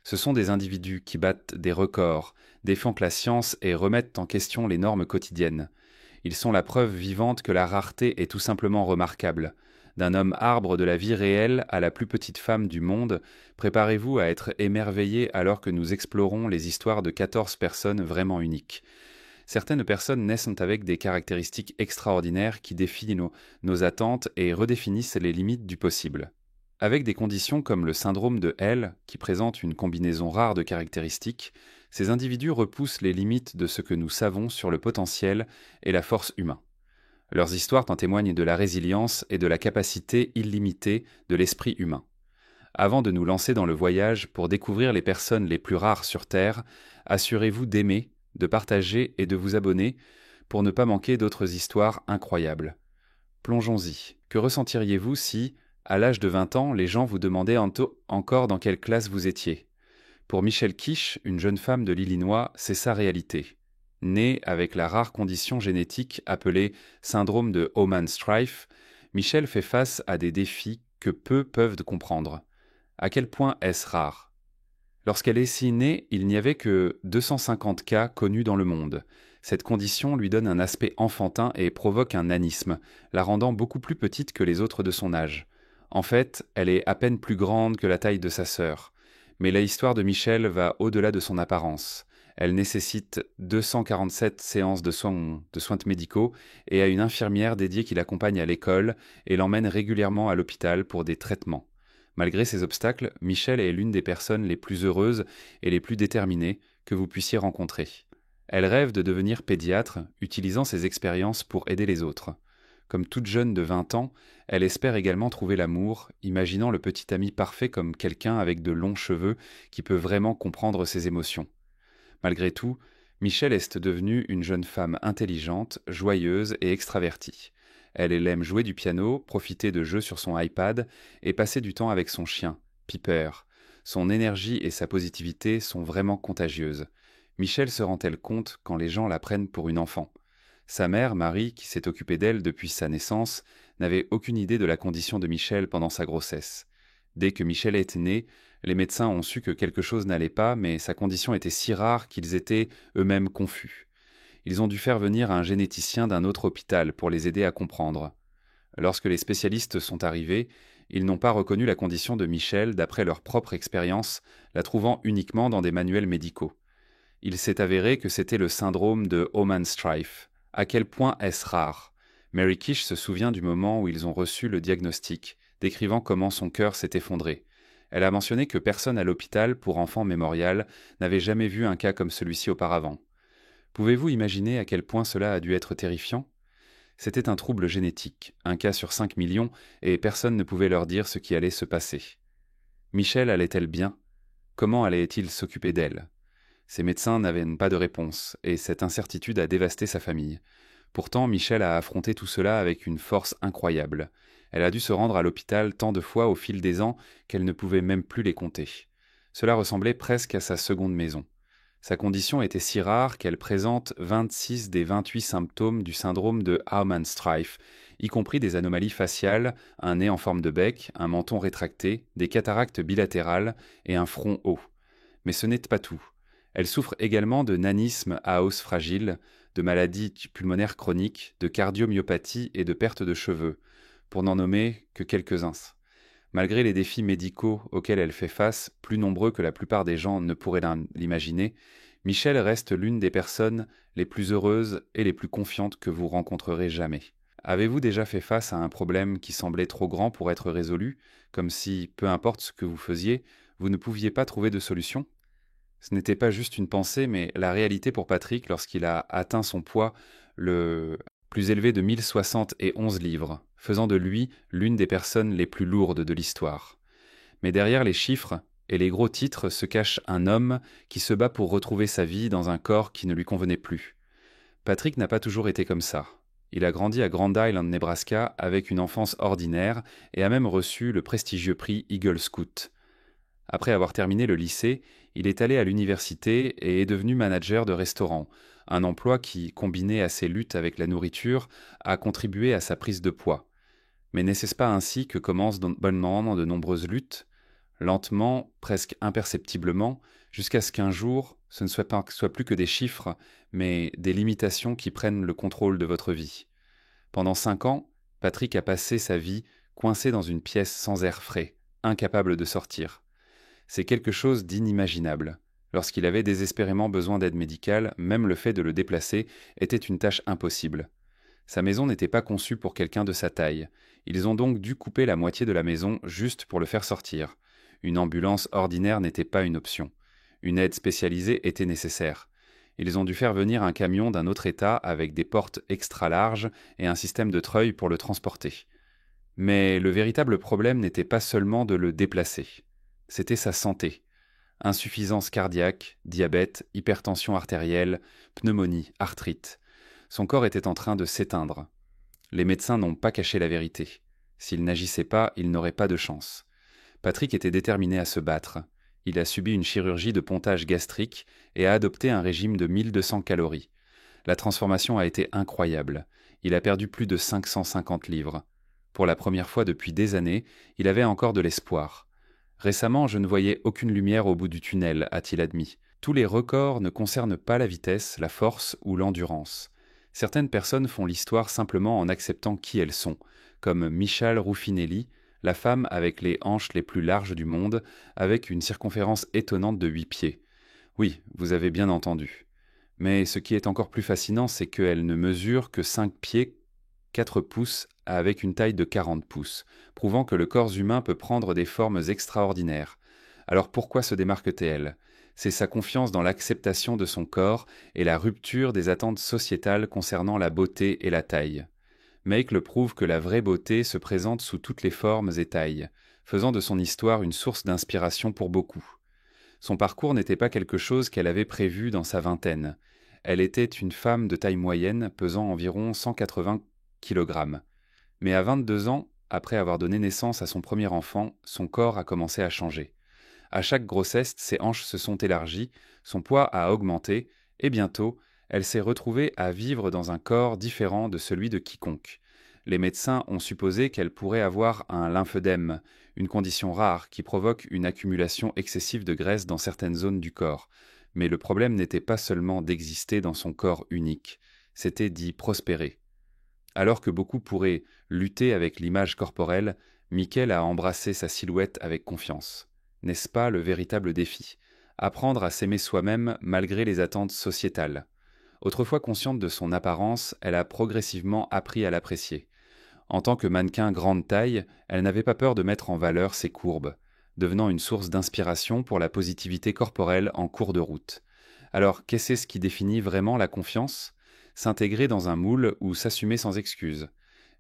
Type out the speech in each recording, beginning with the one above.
Ce sont des individus qui battent des records, défendent la science et remettent en question les normes quotidiennes. Ils sont la preuve vivante que la rareté est tout simplement remarquable. D'un homme arbre de la vie réelle à la plus petite femme du monde, préparez-vous à être émerveillés alors que nous explorons les histoires de 14 personnes vraiment uniques. Certaines personnes naissent avec des caractéristiques extraordinaires qui défient nos attentes et redéfinissent les limites du possible. Avec des conditions comme le syndrome de Hell, qui présente une combinaison rare de caractéristiques, ces individus repoussent les limites de ce que nous savons sur le potentiel et la force humain. Leurs histoires en témoignent de la résilience et de la capacité illimitée de l'esprit humain. Avant de nous lancer dans le voyage pour découvrir les personnes les plus rares sur Terre, assurez-vous d'aimer, de partager et de vous abonner pour ne pas manquer d'autres histoires incroyables. Plongeons-y. Que ressentiriez-vous si, à l'âge de 20 ans, les gens vous demandaient encore dans quelle classe vous étiez? Pour Michelle Kish, une jeune femme de l'Illinois, c'est sa réalité. Née avec la rare condition génétique appelée syndrome de Oman-Strife, Michelle fait face à des défis que peu peuvent comprendre. À quel point est-ce rare? Lorsqu'elle est si née, il n'y avait que 250 cas connus dans le monde. Cette condition lui donne un aspect enfantin et provoque un nanisme, la rendant beaucoup plus petite que les autres de son âge. En fait, elle est à peine plus grande que la taille de sa sœur. Mais l'histoire de Michelle va au-delà de son apparence. Elle nécessite 247 séances de soins médicaux et a une infirmière dédiée qui l'accompagne à l'école et l'emmène régulièrement à l'hôpital pour des traitements. Malgré ces obstacles, Michelle est l'une des personnes les plus heureuses et les plus déterminées que vous puissiez rencontrer. Elle rêve de devenir pédiatre, utilisant ses expériences pour aider les autres. Comme toute jeune de 20 ans, elle espère également trouver l'amour, imaginant le petit ami parfait comme quelqu'un avec de longs cheveux qui peut vraiment comprendre ses émotions. Malgré tout, Michelle est devenue une jeune femme intelligente, joyeuse et extravertie. Elle aime jouer du piano, profiter de jeux sur son iPad et passer du temps avec son chien, Piper. Son énergie et sa positivité sont vraiment contagieuses. Michelle se rend-elle compte quand les gens la prennent pour une enfant? Sa mère, Marie, qui s'est occupée d'elle depuis sa naissance, n'avait aucune idée de la condition de Michelle pendant sa grossesse. Dès que Michelle est née, les médecins ont su que quelque chose n'allait pas, mais sa condition était si rare qu'ils étaient eux-mêmes confus. Ils ont dû faire venir un généticien d'un autre hôpital pour les aider à comprendre. Lorsque les spécialistes sont arrivés, ils n'ont pas reconnu la condition de Michelle d'après leur propre expérience, la trouvant uniquement dans des manuels médicaux. Il s'est avéré que c'était le syndrome de Oman-Strife. À quel point est-ce rare? Mary Kish se souvient du moment où ils ont reçu le diagnostic, décrivant comment son cœur s'est effondré. Elle a mentionné que personne à l'hôpital pour enfants mémorial n'avait jamais vu un cas comme celui-ci auparavant. Pouvez-vous imaginer à quel point cela a dû être terrifiant? C'était un trouble génétique, un cas sur 5 millions, et personne ne pouvait leur dire ce qui allait se passer. Michelle allait-elle bien? Comment allait-il s'occuper d'elle? Ses médecins n'avaient pas de réponse, et cette incertitude a dévasté sa famille. Pourtant, Michelle a affronté tout cela avec une force incroyable. Elle a dû se rendre à l'hôpital tant de fois au fil des ans qu'elle ne pouvait même plus les compter. Cela ressemblait presque à sa seconde maison. Sa condition était si rare qu'elle présente 26 des 28 symptômes du syndrome de Oman-Strife, y compris des anomalies faciales, un nez en forme de bec, un menton rétracté, des cataractes bilatérales et un front haut. Mais ce n'est pas tout. Elle souffre également de nanisme à os fragile, de maladies pulmonaires chroniques, de cardiomyopathie et de perte de cheveux, pour n'en nommer que quelques-uns. Malgré les défis médicaux auxquels elle fait face, plus nombreux que la plupart des gens ne pourraient l'imaginer, Michelle reste l'une des personnes les plus heureuses et les plus confiantes que vous rencontrerez jamais. Avez-vous déjà fait face à un problème qui semblait trop grand pour être résolu, comme si, peu importe ce que vous faisiez, vous ne pouviez pas trouver de solution? Ce n'était pas juste une pensée, mais la réalité pour Patrick lorsqu'il a atteint son poids le plus élevé de 1071 livres, faisant de lui l'une des personnes les plus lourdes de l'histoire. Mais derrière les chiffres et les gros titres se cache un homme qui se bat pour retrouver sa vie dans un corps qui ne lui convenait plus. Patrick n'a pas toujours été comme ça. Il a grandi à Grand Island, Nebraska, avec une enfance ordinaire et a même reçu le prestigieux prix Eagle Scout. Après avoir terminé le lycée, il est allé à l'université et est devenu manager de restaurant, un emploi qui, combiné à ses luttes avec la nourriture, a contribué à sa prise de poids. Mais n'est-ce pas ainsi que commencent bonnement de nombreuses luttes? lentement, presque imperceptiblement, jusqu'à ce qu'un jour, ce ne soit plus que des chiffres, mais des limitations qui prennent le contrôle de votre vie. Pendant 5 ans, Patrick a passé sa vie coincé dans une pièce sans air frais, incapable de sortir. C'est quelque chose d'inimaginable. Lorsqu'il avait désespérément besoin d'aide médicale, même le fait de le déplacer était une tâche impossible. Sa maison n'était pas conçue pour quelqu'un de sa taille. Ils ont donc dû couper la moitié de la maison juste pour le faire sortir. Une ambulance ordinaire n'était pas une option. Une aide spécialisée était nécessaire. Ils ont dû faire venir un camion d'un autre état avec des portes extra larges et un système de treuil pour le transporter. Mais le véritable problème n'était pas seulement de le déplacer. C'était sa santé. Insuffisance cardiaque, diabète, hypertension artérielle, pneumonie, arthrite. Son corps était en train de s'éteindre. Les médecins n'ont pas caché la vérité. S'il n'agissait pas, il n'aurait pas de chance. Patrick était déterminé à se battre. Il a subi une chirurgie de pontage gastrique et a adopté un régime de 1200 calories. La transformation a été incroyable. Il a perdu plus de 550 livres. Pour la première fois depuis des années, il avait encore de l'espoir. Récemment, je ne voyais aucune lumière au bout du tunnel, a-t-il admis. Tous les records ne concernent pas la vitesse, la force ou l'endurance. Certaines personnes font l'histoire simplement en acceptant qui elles sont, comme Michal Ruffinelli, la femme avec les hanches les plus larges du monde, avec une circonférence étonnante de 8 pieds. Oui, vous avez bien entendu. Mais ce qui est encore plus fascinant, c'est qu'elle ne mesure que 5 pieds, 4 pouces, avec une taille de 40 pouces, prouvant que le corps humain peut prendre des formes extraordinaires. Alors pourquoi se démarque-t-elle ? C'est sa confiance dans l'acceptation de son corps et la rupture des attentes sociétales concernant la beauté et la taille. Make le prouve que la vraie beauté se présente sous toutes les formes et tailles, faisant de son histoire une source d'inspiration pour beaucoup. Son parcours n'était pas quelque chose qu'elle avait prévu dans sa vingtaine. Elle était une femme de taille moyenne, pesant environ 180 kg. Mais à 22 ans, après avoir donné naissance à son premier enfant, son corps a commencé à changer. À chaque grossesse, ses hanches se sont élargies, son poids a augmenté, et bientôt, elle s'est retrouvée à vivre dans un corps différent de celui de quiconque. Les médecins ont supposé qu'elle pourrait avoir un lymphœdème, une condition rare qui provoque une accumulation excessive de graisse dans certaines zones du corps. Mais le problème n'était pas seulement d'exister dans son corps unique, c'était d'y prospérer. Alors que beaucoup pourraient lutter avec l'image corporelle, Mickaël a embrassé sa silhouette avec confiance. N'est-ce pas le véritable défi ? Apprendre à s'aimer soi-même malgré les attentes sociétales. Autrefois consciente de son apparence, elle a progressivement appris à l'apprécier. En tant que mannequin grande taille, elle n'avait pas peur de mettre en valeur ses courbes, devenant une source d'inspiration pour la positivité corporelle en cours de route. Alors, qu'est-ce qui définit vraiment la confiance ? S'intégrer dans un moule ou s'assumer sans excuse.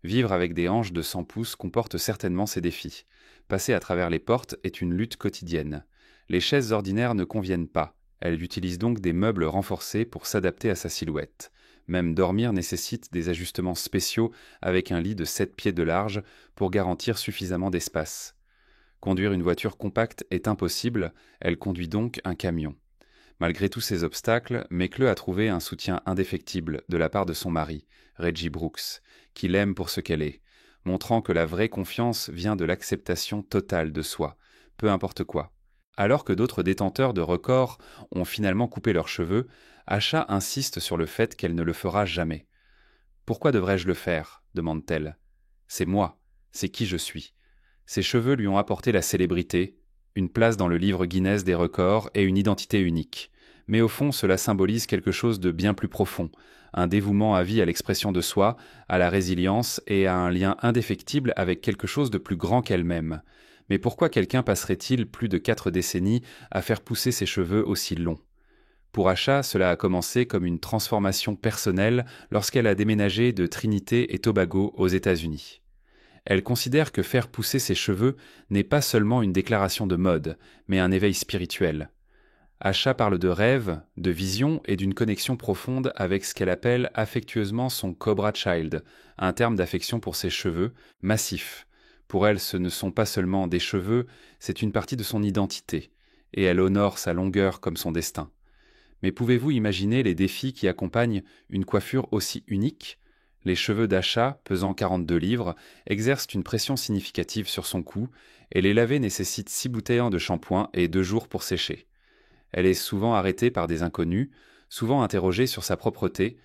Vivre avec des hanches de 100 pouces comporte certainement ses défis. Passer à travers les portes est une lutte quotidienne. Les chaises ordinaires ne conviennent pas. Elle utilise donc des meubles renforcés pour s'adapter à sa silhouette. Même dormir nécessite des ajustements spéciaux avec un lit de 7 pieds de large pour garantir suffisamment d'espace. Conduire une voiture compacte est impossible, elle conduit donc un camion. Malgré tous ces obstacles, Mekle a trouvé un soutien indéfectible de la part de son mari, Reggie Brooks, qui l'aime pour ce qu'elle est, montrant que la vraie confiance vient de l'acceptation totale de soi, peu importe quoi. Alors que d'autres détenteurs de records ont finalement coupé leurs cheveux, Asha insiste sur le fait qu'elle ne le fera jamais. « Pourquoi devrais-je le faire ?» demande-t-elle. « C'est moi, c'est qui je suis. » Ses cheveux lui ont apporté la célébrité, une place dans le livre Guinness des records et une identité unique. Mais au fond, cela symbolise quelque chose de bien plus profond, un dévouement à vie à l'expression de soi, à la résilience et à un lien indéfectible avec quelque chose de plus grand qu'elle-même. Mais pourquoi quelqu'un passerait-il plus de 4 décennies à faire pousser ses cheveux aussi longs ? Pour Asha, cela a commencé comme une transformation personnelle lorsqu'elle a déménagé de Trinité et Tobago aux États-Unis. Elle considère que faire pousser ses cheveux n'est pas seulement une déclaration de mode, mais un éveil spirituel. Asha parle de rêve, de vision et d'une connexion profonde avec ce qu'elle appelle affectueusement son Cobra Child, un terme d'affection pour ses cheveux, massifs. Pour elle, ce ne sont pas seulement des cheveux, c'est une partie de son identité, et elle honore sa longueur comme son destin. Mais pouvez-vous imaginer les défis qui accompagnent une coiffure aussi unique ? Les cheveux d'Asha, pesant 42 livres, exercent une pression significative sur son cou, et les laver nécessite 6 bouteilles de shampoing et 2 jours pour sécher. Elle est souvent arrêtée par des inconnus, souvent interrogée sur sa propreté,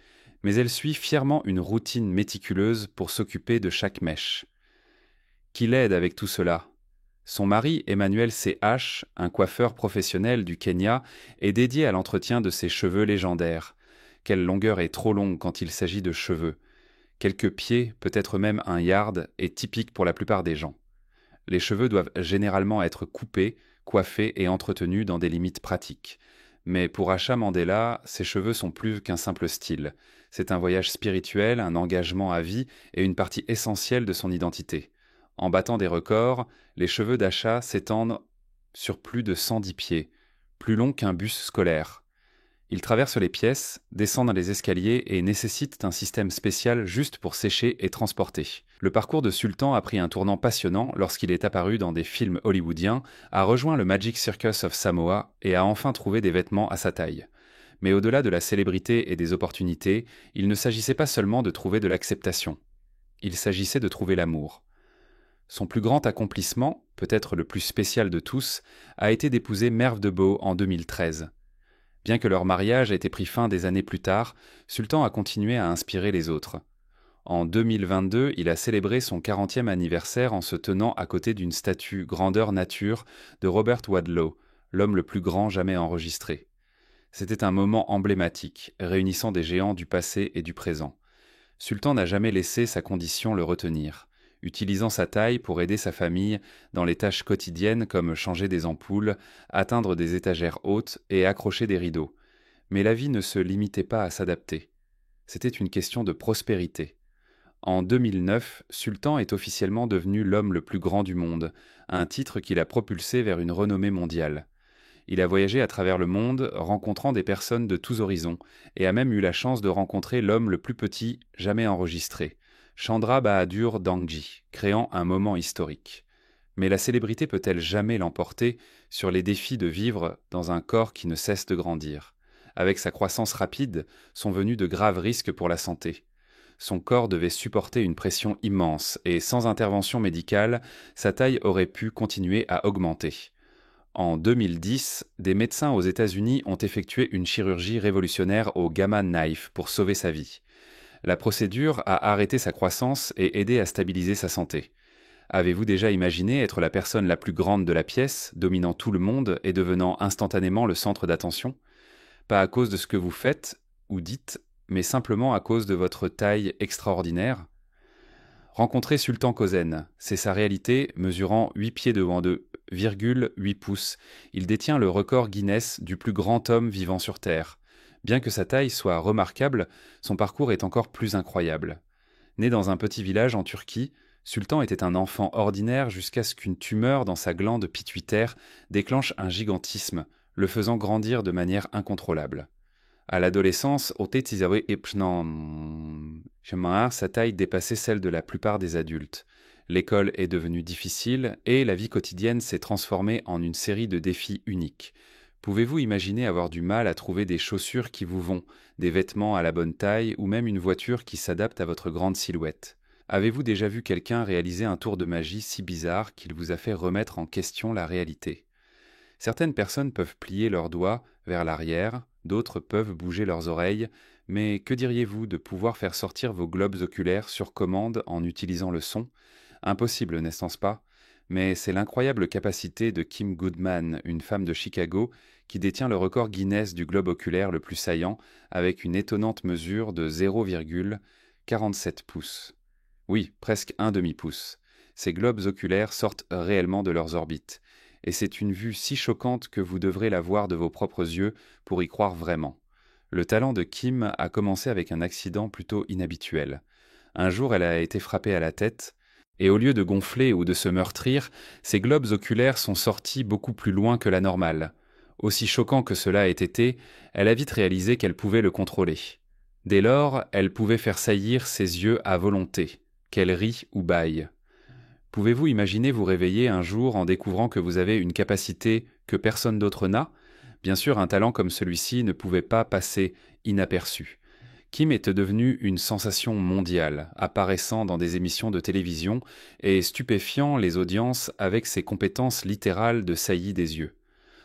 mais elle suit fièrement une routine méticuleuse pour s'occuper de chaque mèche. Qui l'aide avec tout cela? Son mari, Emmanuel C.H., un coiffeur professionnel du Kenya, est dédié à l'entretien de ses cheveux légendaires. Quelle longueur est trop longue quand il s'agit de cheveux? Quelques pieds, peut-être même un yard, est typique pour la plupart des gens. Les cheveux doivent généralement être coupés, coiffés et entretenus dans des limites pratiques. Mais pour Asha Mandela, ses cheveux sont plus qu'un simple style. C'est un voyage spirituel, un engagement à vie et une partie essentielle de son identité. En battant des records, les cheveux d'Asha s'étendent sur plus de 110 pieds, plus long qu'un bus scolaire. Ils traversent les pièces, descendent les escaliers et nécessitent un système spécial juste pour sécher et transporter. Le parcours de Sultan a pris un tournant passionnant lorsqu'il est apparu dans des films hollywoodiens, a rejoint le Magic Circus of Samoa et a enfin trouvé des vêtements à sa taille. Mais au-delà de la célébrité et des opportunités, il ne s'agissait pas seulement de trouver de l'acceptation. Il s'agissait de trouver l'amour. Son plus grand accomplissement, peut-être le plus spécial de tous, a été d'épouser Merve Debow en 2013. Bien que leur mariage ait été pris fin des années plus tard, Sultan a continué à inspirer les autres. En 2022, il a célébré son 40e anniversaire en se tenant à côté d'une statue grandeur nature de Robert Wadlow, l'homme le plus grand jamais enregistré. C'était un moment emblématique, réunissant des géants du passé et du présent. Sultan n'a jamais laissé sa condition le retenir, utilisant sa taille pour aider sa famille dans les tâches quotidiennes comme changer des ampoules, atteindre des étagères hautes et accrocher des rideaux. Mais la vie ne se limitait pas à s'adapter. C'était une question de prospérité. En 2009, Sultan est officiellement devenu l'homme le plus grand du monde, un titre qui l'a propulsé vers une renommée mondiale. Il a voyagé à travers le monde, rencontrant des personnes de tous horizons, et a même eu la chance de rencontrer l'homme le plus petit jamais enregistré, Chandra Bahadur Dangji, créant un moment historique. Mais la célébrité peut-elle jamais l'emporter sur les défis de vivre dans un corps qui ne cesse de grandir? Avec sa croissance rapide, sont venus de graves risques pour la santé. Son corps devait supporter une pression immense et sans intervention médicale, sa taille aurait pu continuer à augmenter. En 2010, des médecins aux États-Unis ont effectué une chirurgie révolutionnaire au Gamma Knife pour sauver sa vie. La procédure a arrêté sa croissance et aidé à stabiliser sa santé. Avez-vous déjà imaginé être la personne la plus grande de la pièce, dominant tout le monde et devenant instantanément le centre d'attention? Pas à cause de ce que vous faites ou dites, mais simplement à cause de votre taille extraordinaire? Rencontrer Sultan Kozen, c'est sa réalité, mesurant 8 pieds de haut, 2,8 pouces. Il détient le record Guinness du plus grand homme vivant sur Terre. Bien que sa taille soit remarquable, son parcours est encore plus incroyable. Né dans un petit village en Turquie, Sultan était un enfant ordinaire jusqu'à ce qu'une tumeur dans sa glande pituitaire déclenche un gigantisme, le faisant grandir de manière incontrôlable. À l'adolescence, sa taille dépassait celle de la plupart des adultes. L'école est devenue difficile et la vie quotidienne s'est transformée en une série de défis uniques. Pouvez-vous imaginer avoir du mal à trouver des chaussures qui vous vont, des vêtements à la bonne taille ou même une voiture qui s'adapte à votre grande silhouette? Avez-vous déjà vu quelqu'un réaliser un tour de magie si bizarre qu'il vous a fait remettre en question la réalité? Certaines personnes peuvent plier leurs doigts vers l'arrière, d'autres peuvent bouger leurs oreilles, mais que diriez-vous de pouvoir faire sortir vos globes oculaires sur commande en utilisant le son? Impossible, n'est-ce pas? Mais c'est l'incroyable capacité de Kim Goodman, une femme de Chicago, qui détient le record Guinness du globe oculaire le plus saillant, avec une étonnante mesure de 0,47 pouces. Oui, presque un demi-pouce. Ces globes oculaires sortent réellement de leurs orbites. Et c'est une vue si choquante que vous devrez la voir de vos propres yeux pour y croire vraiment. Le talent de Kim a commencé avec un accident plutôt inhabituel. Un jour, elle a été frappée à la tête, et au lieu de gonfler ou de se meurtrir, ses globes oculaires sont sortis beaucoup plus loin que la normale. Aussi choquant que cela ait été, elle a vite réalisé qu'elle pouvait le contrôler. Dès lors, elle pouvait faire saillir ses yeux à volonté, qu'elle rit ou bâille. Pouvez-vous imaginer vous réveiller un jour en découvrant que vous avez une capacité que personne d'autre n'a? Bien sûr, un talent comme celui-ci ne pouvait pas passer inaperçu. Kim était devenu une sensation mondiale, apparaissant dans des émissions de télévision et stupéfiant les audiences avec ses compétences littérales de saillie des yeux.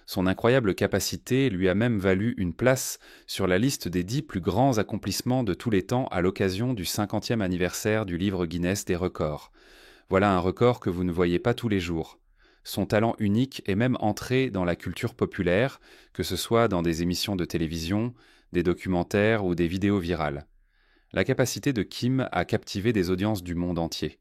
Son incroyable capacité lui a même valu une place sur la liste des 10 plus grands accomplissements de tous les temps à l'occasion du 50e anniversaire du livre Guinness des records. Voilà un record que vous ne voyez pas tous les jours. Son talent unique est même entré dans la culture populaire, que ce soit dans des émissions de télévision, des documentaires ou des vidéos virales. La capacité de Kim à captiver des audiences du monde entier.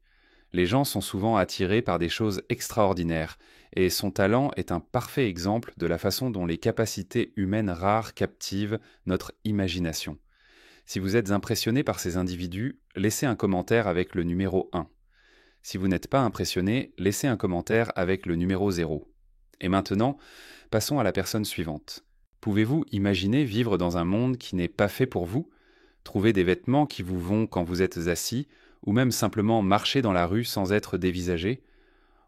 Les gens sont souvent attirés par des choses extraordinaires, et son talent est un parfait exemple de la façon dont les capacités humaines rares captivent notre imagination. Si vous êtes impressionné par ces individus, laissez un commentaire avec le numéro 1. Si vous n'êtes pas impressionné, laissez un commentaire avec le numéro 0. Et maintenant, passons à la personne suivante. Pouvez-vous imaginer vivre dans un monde qui n'est pas fait pour vous ? Trouver des vêtements qui vous vont quand vous êtes assis, ou même simplement marcher dans la rue sans être dévisagé ?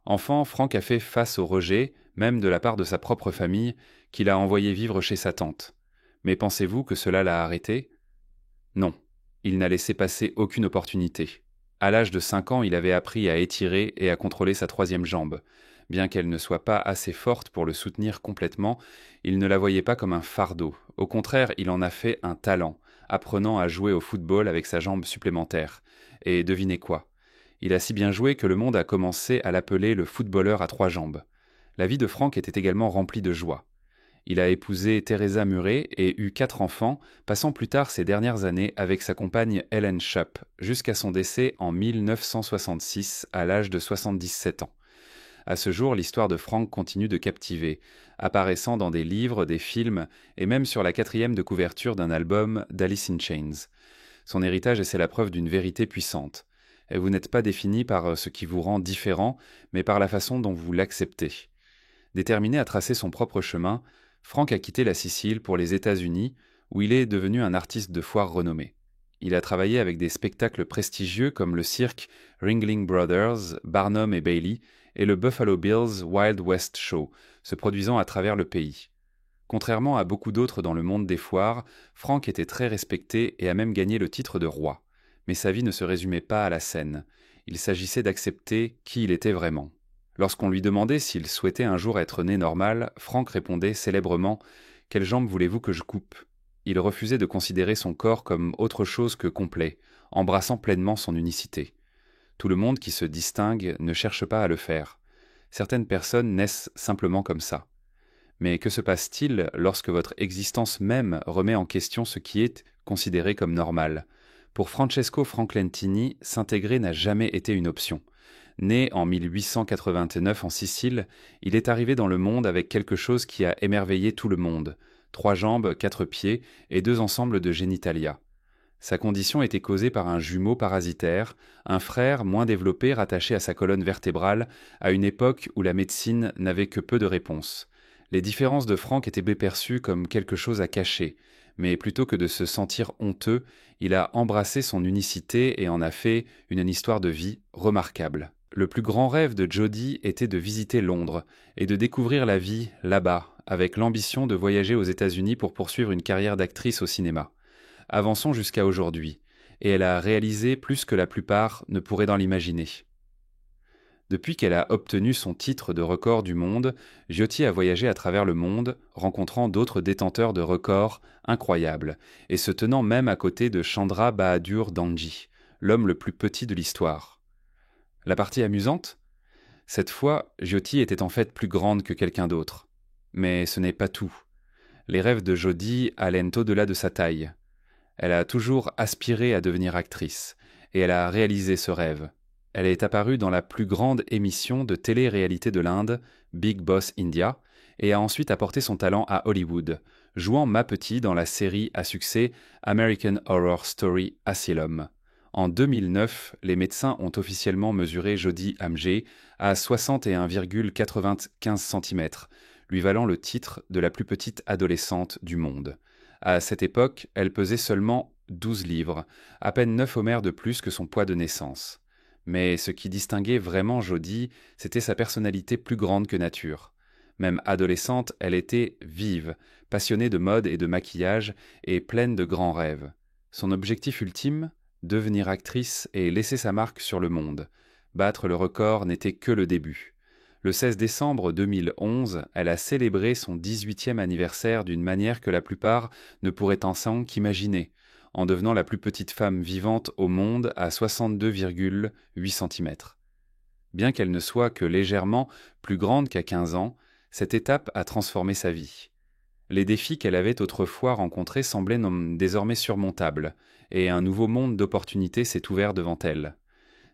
Enfant, Frank a fait face au rejet, même de la part de sa propre famille, qu'il a envoyé vivre chez sa tante. Mais pensez-vous que cela l'a arrêté ? Non, il n'a laissé passer aucune opportunité. À l'âge de 5 ans, il avait appris à étirer et à contrôler sa 3e jambe. Bien qu'elle ne soit pas assez forte pour le soutenir complètement, il ne la voyait pas comme un fardeau. Au contraire, il en a fait un talent, apprenant à jouer au football avec sa jambe supplémentaire. Et devinez quoi ? Il a si bien joué que le monde a commencé à l'appeler le footballeur à 3 jambes. La vie de Frank était également remplie de joie. Il a épousé Teresa Murray et eu 4 enfants, passant plus tard ses dernières années avec sa compagne Ellen Shupp, jusqu'à son décès en 1966 à l'âge de 77 ans. À ce jour, l'histoire de Frank continue de captiver, apparaissant dans des livres, des films et même sur la 4e de couverture d'un album d'Alice in Chains. Son héritage est la preuve d'une vérité puissante. Et vous n'êtes pas défini par ce qui vous rend différent, mais par la façon dont vous l'acceptez. Déterminé à tracer son propre chemin, Frank a quitté la Sicile pour les États-Unis, où il est devenu un artiste de foire renommé. Il a travaillé avec des spectacles prestigieux comme le cirque Ringling Brothers, Barnum et Bailey, et le Buffalo Bills Wild West Show, se produisant à travers le pays. Contrairement à beaucoup d'autres dans le monde des foires, Frank était très respecté et a même gagné le titre de roi. Mais sa vie ne se résumait pas à la scène. Il s'agissait d'accepter qui il était vraiment. Lorsqu'on lui demandait s'il souhaitait un jour être né normal, Frank répondait célèbrement « Quelle jambe voulez-vous que je coupe ?» Il refusait de considérer son corps comme autre chose que complet, embrassant pleinement son unicité. Tout le monde qui se distingue ne cherche pas à le faire. Certaines personnes naissent simplement comme ça. Mais que se passe-t-il lorsque votre existence même remet en question ce qui est considéré comme normal ? Pour Francesco Franclentini, s'intégrer n'a jamais été une option. Né en 1889 en Sicile, il est arrivé dans le monde avec quelque chose qui a émerveillé tout le monde. 3 jambes, 4 pieds et 2 ensembles de génitalia. Sa condition était causée par un jumeau parasitaire, un frère moins développé rattaché à sa colonne vertébrale, à une époque où la médecine n'avait que peu de réponses. Les différences de Frank étaient perçues comme quelque chose à cacher, mais plutôt que de se sentir honteux, il a embrassé son unicité et en a fait une histoire de vie remarquable. Le plus grand rêve de Jodie était de visiter Londres et de découvrir la vie là-bas, avec l'ambition de voyager aux États-Unis pour poursuivre une carrière d'actrice au cinéma. Avançons jusqu'à aujourd'hui, et elle a réalisé plus que la plupart ne pourraient dans l'imaginer. Depuis qu'elle a obtenu son titre de record du monde, Jyoti a voyagé à travers le monde, rencontrant d'autres détenteurs de records incroyables, et se tenant même à côté de Chandra Bahadur Danji, l'homme le plus petit de l'histoire. La partie amusante ? Cette fois, Jyoti était en fait plus grande que quelqu'un d'autre. Mais ce n'est pas tout. Les rêves de Jodie allaient au-delà de sa taille. Elle a toujours aspiré à devenir actrice, et elle a réalisé ce rêve. Elle est apparue dans la plus grande émission de télé-réalité de l'Inde, Bigg Boss India, et a ensuite apporté son talent à Hollywood, jouant Ma Petite dans la série à succès American Horror Story Asylum. En 2009, les médecins ont officiellement mesuré Jodie Hamgé à 61,95 cm, lui valant le titre de la plus petite adolescente du monde. À cette époque, elle pesait seulement 12 livres, à peine 9 homères de plus que son poids de naissance. Mais ce qui distinguait vraiment Jodie, c'était sa personnalité plus grande que nature. Même adolescente, elle était vive, passionnée de mode et de maquillage et pleine de grands rêves. Son objectif ultime, devenir actrice et laisser sa marque sur le monde. Battre le record n'était que le début. Le 16 décembre 2011, elle a célébré son 18e anniversaire d'une manière que la plupart ne pourraient ensemble qu'imaginer, en devenant la plus petite femme vivante au monde à 62,8 cm. Bien qu'elle ne soit que légèrement plus grande qu'à 15 ans, cette étape a transformé sa vie. Les défis qu'elle avait autrefois rencontrés semblaient désormais surmontables, et un nouveau monde d'opportunités s'est ouvert devant elle.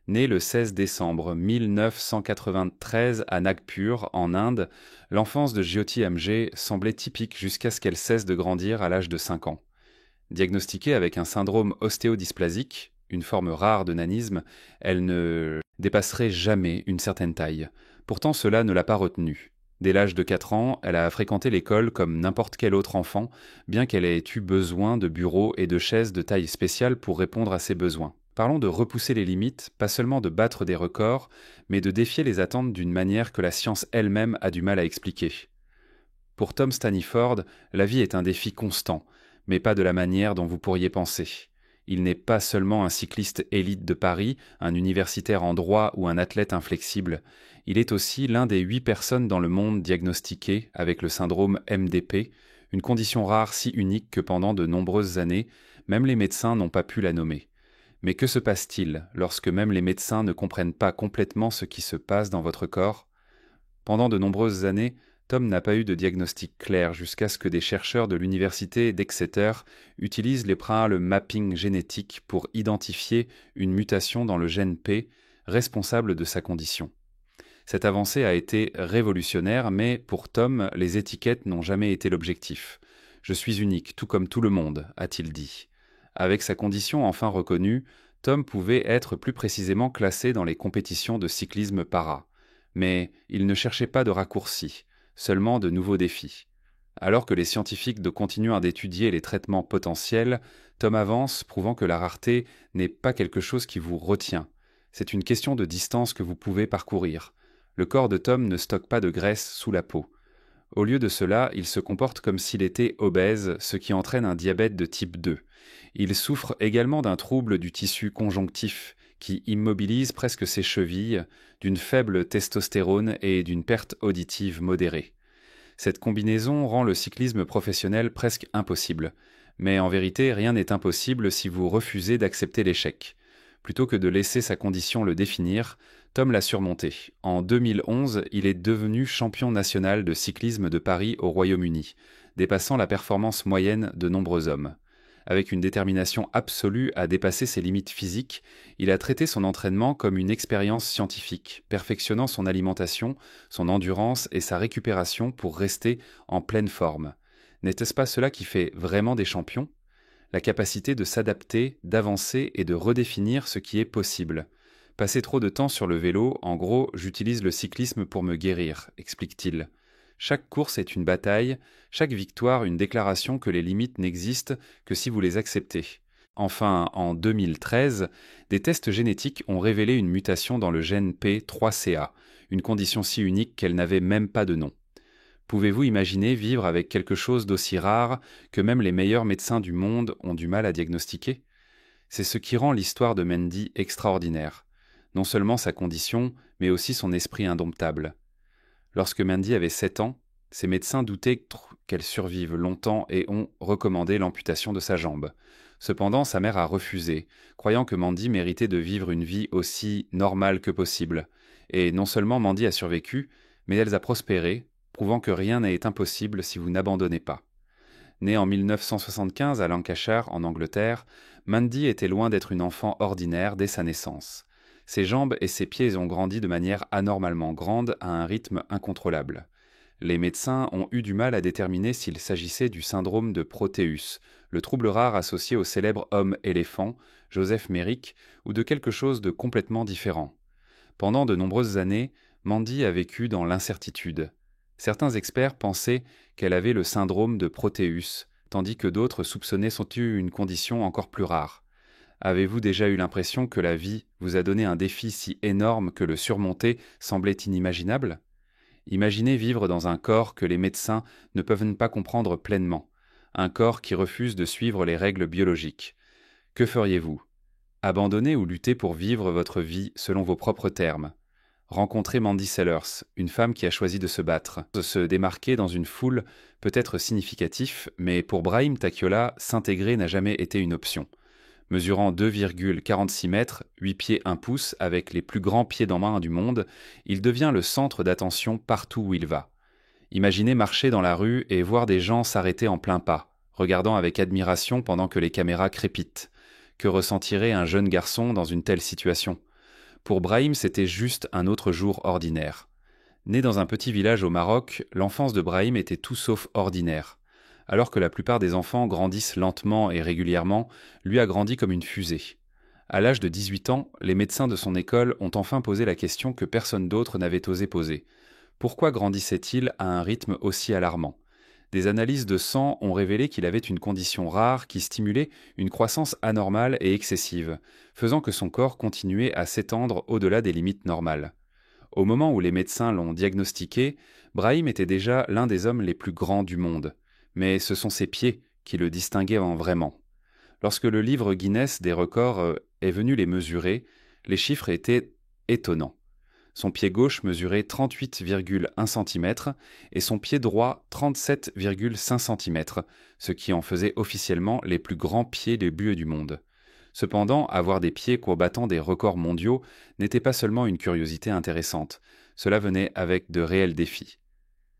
Née le 16 décembre 1993 à Nagpur, en Inde, l'enfance de Jyoti Amge semblait typique jusqu'à ce qu'elle cesse de grandir à l'âge de 5 ans. Diagnostiquée avec un syndrome ostéodysplasique, une forme rare de nanisme, elle ne dépasserait jamais une certaine taille. Pourtant, cela ne l'a pas retenue. Dès l'âge de 4 ans, elle a fréquenté l'école comme n'importe quel autre enfant, bien qu'elle ait eu besoin de bureaux et de chaises de taille spéciale pour répondre à ses besoins. Parlons de repousser les limites, pas seulement de battre des records, mais de défier les attentes d'une manière que la science elle-même a du mal à expliquer. Pour Tom Staniford, la vie est un défi constant, mais pas de la manière dont vous pourriez penser. Il n'est pas seulement un cycliste élite de Paris, un universitaire en droit ou un athlète inflexible. Il est aussi l'un des 8 personnes dans le monde diagnostiquées avec le syndrome MDP, une condition rare si unique que pendant de nombreuses années, même les médecins n'ont pas pu la nommer. Mais que se passe-t-il lorsque même les médecins ne comprennent pas complètement ce qui se passe dans votre corps ? Pendant de nombreuses années, Tom n'a pas eu de diagnostic clair jusqu'à ce que des chercheurs de l'université d'Exeter utilisent le mapping génétique pour identifier une mutation dans le gène P responsable de sa condition. Cette avancée a été révolutionnaire, mais pour Tom, les étiquettes n'ont jamais été l'objectif. « Je suis unique, tout comme tout le monde », a-t-il dit. Avec sa condition enfin reconnue, Tom pouvait être plus précisément classé dans les compétitions de cyclisme para. Mais il ne cherchait pas de raccourcis, seulement de nouveaux défis. Alors que les scientifiques continuent d'étudier les traitements potentiels, Tom avance, prouvant que la rareté n'est pas quelque chose qui vous retient. C'est une question de distance que vous pouvez parcourir. Le corps de Tom ne stocke pas de graisse sous la peau. Au lieu de cela, il se comporte comme s'il était obèse, ce qui entraîne un diabète de type 2. Il souffre également d'un trouble du tissu conjonctif qui immobilise presque ses chevilles, d'une faible testostérone et d'une perte auditive modérée. Cette combinaison rend le cyclisme professionnel presque impossible. Mais en vérité, rien n'est impossible si vous refusez d'accepter l'échec. Plutôt que de laisser sa condition le définir, Tom l'a surmonté. En 2011, il est devenu champion national de cyclisme de Paris au Royaume-Uni, dépassant la performance moyenne de nombreux hommes. Avec une détermination absolue à dépasser ses limites physiques, il a traité son entraînement comme une expérience scientifique, perfectionnant son alimentation, son endurance et sa récupération pour rester en pleine forme. N'était-ce pas cela qui fait vraiment des champions ? La capacité de s'adapter, d'avancer et de redéfinir ce qui est possible. Passer trop de temps sur le vélo, en gros, j'utilise le cyclisme pour me guérir, explique-t-il. Chaque course est une bataille, chaque victoire une déclaration que les limites n'existent que si vous les acceptez. Enfin, en 2013, des tests génétiques ont révélé une mutation dans le gène P3CA, une condition si unique qu'elle n'avait même pas de nom. Pouvez-vous imaginer vivre avec quelque chose d'aussi rare que même les meilleurs médecins du monde ont du mal à diagnostiquer ? C'est ce qui rend l'histoire de Mandy extraordinaire. Non seulement sa condition, mais aussi son esprit indomptable. Lorsque Mandy avait 7 ans, ses médecins doutaient qu'elle survive longtemps et ont recommandé l'amputation de sa jambe. Cependant, sa mère a refusé, croyant que Mandy méritait de vivre une vie aussi normale que possible. Et non seulement Mandy a survécu, mais elle a prospéré, prouvant que rien n'est impossible si vous n'abandonnez pas. Née en 1975 à Lancashire, en Angleterre, Mandy était loin d'être une enfant ordinaire dès sa naissance. Ses jambes et ses pieds ont grandi de manière anormalement grande à un rythme incontrôlable. Les médecins ont eu du mal à déterminer s'il s'agissait du syndrome de Proteus, le trouble rare associé au célèbre homme-éléphant, Joseph Merrick, ou de quelque chose de complètement différent. Pendant de nombreuses années, Mandy a vécu dans l'incertitude. Certains experts pensaient qu'elle avait le syndrome de Proteus, tandis que d'autres soupçonnaient une condition encore plus rare. Avez-vous déjà eu l'impression que la vie vous a donné un défi si énorme que le surmonter semblait inimaginable ? Imaginez vivre dans un corps que les médecins ne peuvent pas comprendre pleinement, un corps qui refuse de suivre les règles biologiques. Que feriez-vous? Abandonner ou lutter pour vivre votre vie selon vos propres termes? Rencontrer Mandy Sellers, une femme qui a choisi de se battre. Se démarquer dans une foule peut être significatif, mais pour Brahim Takiola, s'intégrer n'a jamais été une option. Mesurant 2,46 mètres, 8 pieds 1 pouce, avec les plus grands pieds en main du monde, il devient le centre d'attention partout où il va. Imaginez marcher dans la rue et voir des gens s'arrêter en plein pas, regardant avec admiration pendant que les caméras crépitent. Que ressentirait un jeune garçon dans une telle situation? Pour Brahim, c'était juste un autre jour ordinaire. Né dans un petit village au Maroc, l'enfance de Brahim était tout sauf ordinaire. Alors que la plupart des enfants grandissent lentement et régulièrement, lui a grandi comme une fusée. À l'âge de 18 ans, les médecins de son école ont enfin posé la question que personne d'autre n'avait osé poser. Pourquoi grandissait-il à un rythme aussi alarmant? Des analyses de sang ont révélé qu'il avait une condition rare qui stimulait une croissance anormale et excessive, faisant que son corps continuait à s'étendre au-delà des limites normales. Au moment où les médecins l'ont diagnostiqué, Brahim était déjà l'un des hommes les plus grands du monde. Mais ce sont ses pieds qui le distinguaient vraiment. Lorsque le livre Guinness des records est venu les mesurer, les chiffres étaient étonnants. Son pied gauche mesurait 38,1 cm et son pied droit 37,5 cm, ce qui en faisait officiellement les plus grands pieds des buées du monde. Cependant, avoir des pieds combattant des records mondiaux n'était pas seulement une curiosité intéressante, cela venait avec de réels défis.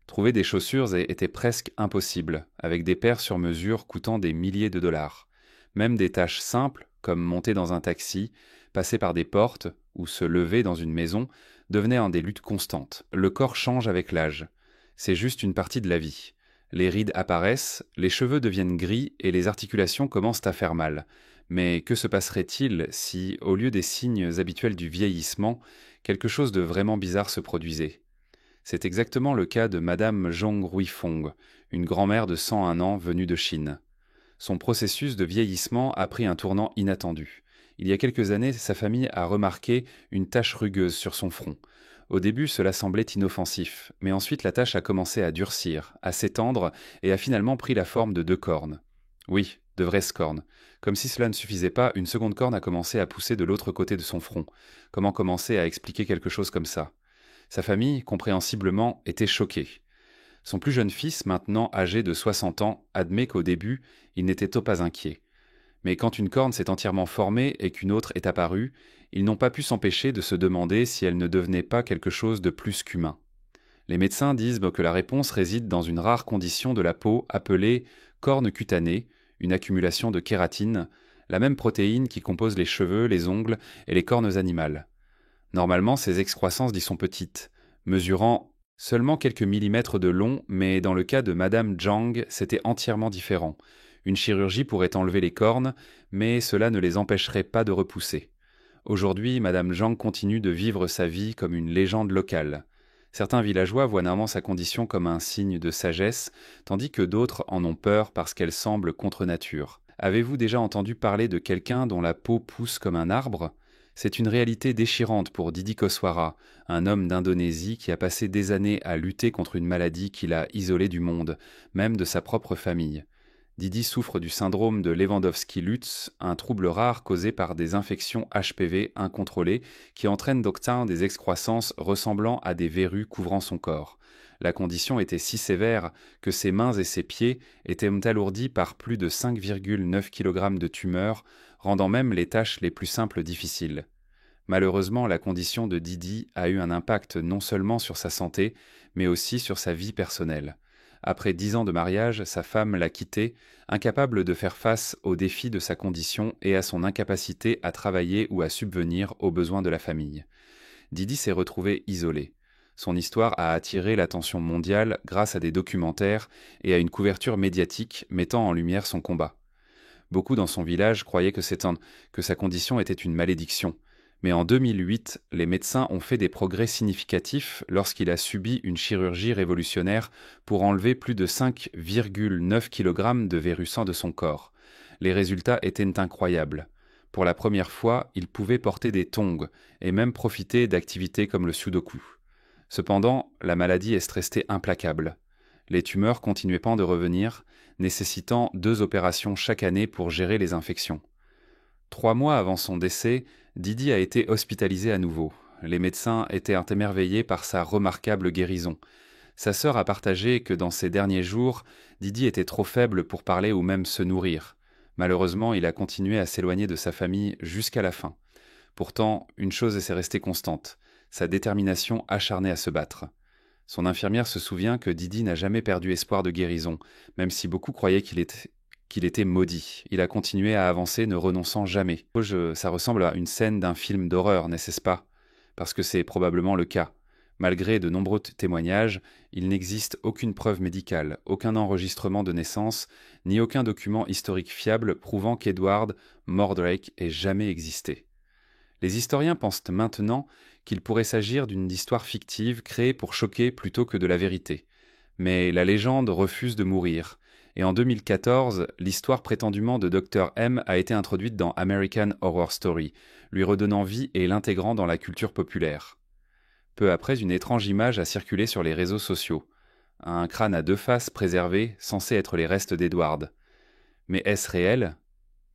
Trouver des chaussures était presque impossible, avec des paires sur mesure coûtant des milliers de dollars. Même des tâches simples, comme monter dans un taxi, passer par des portes ou se lever dans une maison, devenaient des luttes constantes. Le corps change avec l'âge. C'est juste une partie de la vie. Les rides apparaissent, les cheveux deviennent gris et les articulations commencent à faire mal. Mais que se passerait-il si, au lieu des signes habituels du vieillissement, quelque chose de vraiment bizarre se produisait? C'est exactement le cas de Madame Zhong Ruifong, une grand-mère de 101 ans venue de Chine. Son processus de vieillissement a pris un tournant inattendu. Il y a quelques années, sa famille a remarqué une tache rugueuse sur son front. Au début, cela semblait inoffensif, mais ensuite la tache a commencé à durcir, à s'étendre et a finalement pris la forme de 2 cornes. Oui, de vraies cornes. Comme si cela ne suffisait pas, une seconde corne a commencé à pousser de l'autre côté de son front. Comment commencer à expliquer quelque chose comme ça? Sa famille, compréhensiblement, était choquée. Son plus jeune fils, maintenant âgé de 60 ans, admet qu'au début, il n'était pas inquiet. Mais quand une corne s'est entièrement formée et qu'une autre est apparue, ils n'ont pas pu s'empêcher de se demander si elle ne devenait pas quelque chose de plus qu'humain. Les médecins disent que la réponse réside dans une rare condition de la peau appelée corne cutanée, une accumulation de kératine, la même protéine qui compose les cheveux, les ongles et les cornes animales. Normalement, ces excroissances y sont petites, mesurant seulement quelques millimètres de long, mais dans le cas de Madame Zhang, c'était entièrement différent. Une chirurgie pourrait enlever les cornes, mais cela ne les empêcherait pas de repousser. Aujourd'hui, Madame Zhang continue de vivre sa vie comme une légende locale. Certains villageois voient néanmoins sa condition comme un signe de sagesse, tandis que d'autres en ont peur parce qu'elle semble contre nature. Avez-vous déjà entendu parler de quelqu'un dont la peau pousse comme un arbre ? C'est une réalité déchirante pour Didi Koswara, un homme d'Indonésie qui a passé des années à lutter contre une maladie qui l'a isolé du monde, même de sa propre famille. Didi souffre du syndrome de Lewandowski-Lutz, un trouble rare causé par des infections HPV incontrôlées qui entraînent d'octin des excroissances ressemblant à des verrues couvrant son corps. La condition était si sévère que ses mains et ses pieds étaient alourdis par plus de 5,9 kg de tumeurs, rendant même les tâches les plus simples difficiles. Malheureusement, la condition de Didi a eu un impact non seulement sur sa santé, mais aussi sur sa vie personnelle. Après 10 ans de mariage, sa femme l'a quitté, incapable de faire face aux défis de sa condition et à son incapacité à travailler ou à subvenir aux besoins de la famille. Didi s'est retrouvé isolé. Son histoire a attiré l'attention mondiale grâce à des documentaires et à une couverture médiatique mettant en lumière son combat. Beaucoup dans son village croyaient que sa condition était une malédiction. Mais en 2008, les médecins ont fait des progrès significatifs lorsqu'il a subi une chirurgie révolutionnaire pour enlever plus de 5,9 kg de verrues sang de son corps. Les résultats étaient incroyables. Pour la première fois, il pouvait porter des tongs et même profiter d'activités comme le sudoku. Cependant, la maladie est restée implacable. Les tumeurs continuaient de revenir, nécessitant 2 opérations chaque année pour gérer les infections. 3 mois avant son décès, Didi a été hospitalisé à nouveau. Les médecins étaient émerveillés par sa remarquable guérison. Sa sœur a partagé que dans ces derniers jours, Didi était trop faible pour parler ou même se nourrir. Malheureusement, il a continué à s'éloigner de sa famille jusqu'à la fin. Pourtant, une chose est restée constante, sa détermination acharnée à se battre. Son infirmière se souvient que Didi n'a jamais perdu espoir de guérison, même si beaucoup croyaient qu'il était maudit. Il a continué à avancer, ne renonçant jamais. Ça ressemble à une scène d'un film d'horreur, n'est-ce pas? Parce que c'est probablement le cas. Malgré de nombreux témoignages, il n'existe aucune preuve médicale, aucun enregistrement de naissance, ni aucun document historique fiable prouvant qu'Edward Mordrake ait jamais existé. Les historiens pensent maintenant qu'il pourrait s'agir d'une histoire fictive créée pour choquer plutôt que de la vérité. Mais la légende refuse de mourir, et en 2014, l'histoire prétendument de Dr M a été introduite dans American Horror Story, lui redonnant vie et l'intégrant dans la culture populaire. Peu après, une étrange image a circulé sur les réseaux sociaux. Un crâne à 2 faces préservé, censé être les restes d'Edward. Mais est-ce réel ?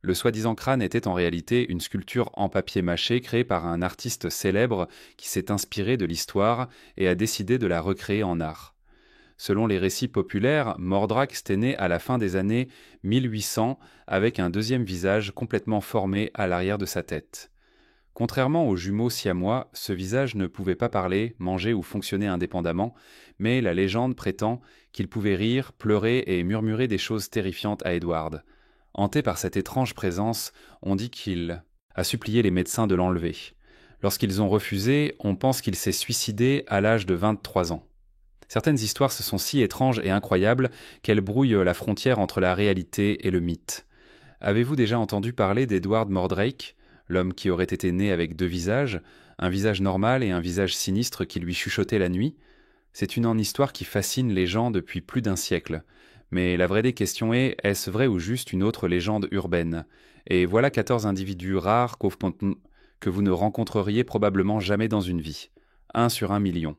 Le soi-disant crâne était en réalité une sculpture en papier mâché créée par un artiste célèbre qui s'est inspiré de l'histoire et a décidé de la recréer en art. Selon les récits populaires, Mordrake était né à la fin des années 1800 avec un deuxième visage complètement formé à l'arrière de sa tête. Contrairement aux jumeaux siamois, ce visage ne pouvait pas parler, manger ou fonctionner indépendamment, mais la légende prétend qu'il pouvait rire, pleurer et murmurer des choses terrifiantes à Edward. Hanté par cette étrange présence, on dit qu'il a supplié les médecins de l'enlever. Lorsqu'ils ont refusé, on pense qu'il s'est suicidé à l'âge de 23 ans. Certaines histoires se sont si étranges et incroyables qu'elles brouillent la frontière entre la réalité et le mythe. Avez-vous déjà entendu parler d'Edward Mordrake, l'homme qui aurait été né avec 2 visages, un visage normal et un visage sinistre qui lui chuchotait la nuit? C'est une histoire qui fascine les gens depuis plus d'1 siècle. Mais la vraie des questions est-ce vrai ou juste une autre légende urbaine? Et voilà 14 individus rares que vous ne rencontreriez probablement jamais dans une vie. 1 sur 1 million.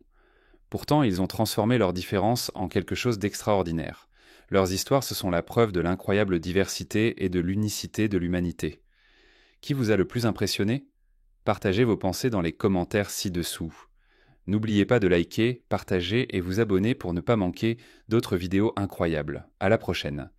Pourtant, ils ont transformé leurs différences en quelque chose d'extraordinaire. Leurs histoires, ce sont la preuve de l'incroyable diversité et de l'unicité de l'humanité. Qui vous a le plus impressionné? Partagez vos pensées dans les commentaires ci-dessous. N'oubliez pas de liker, partager et vous abonner pour ne pas manquer d'autres vidéos incroyables. À la prochaine.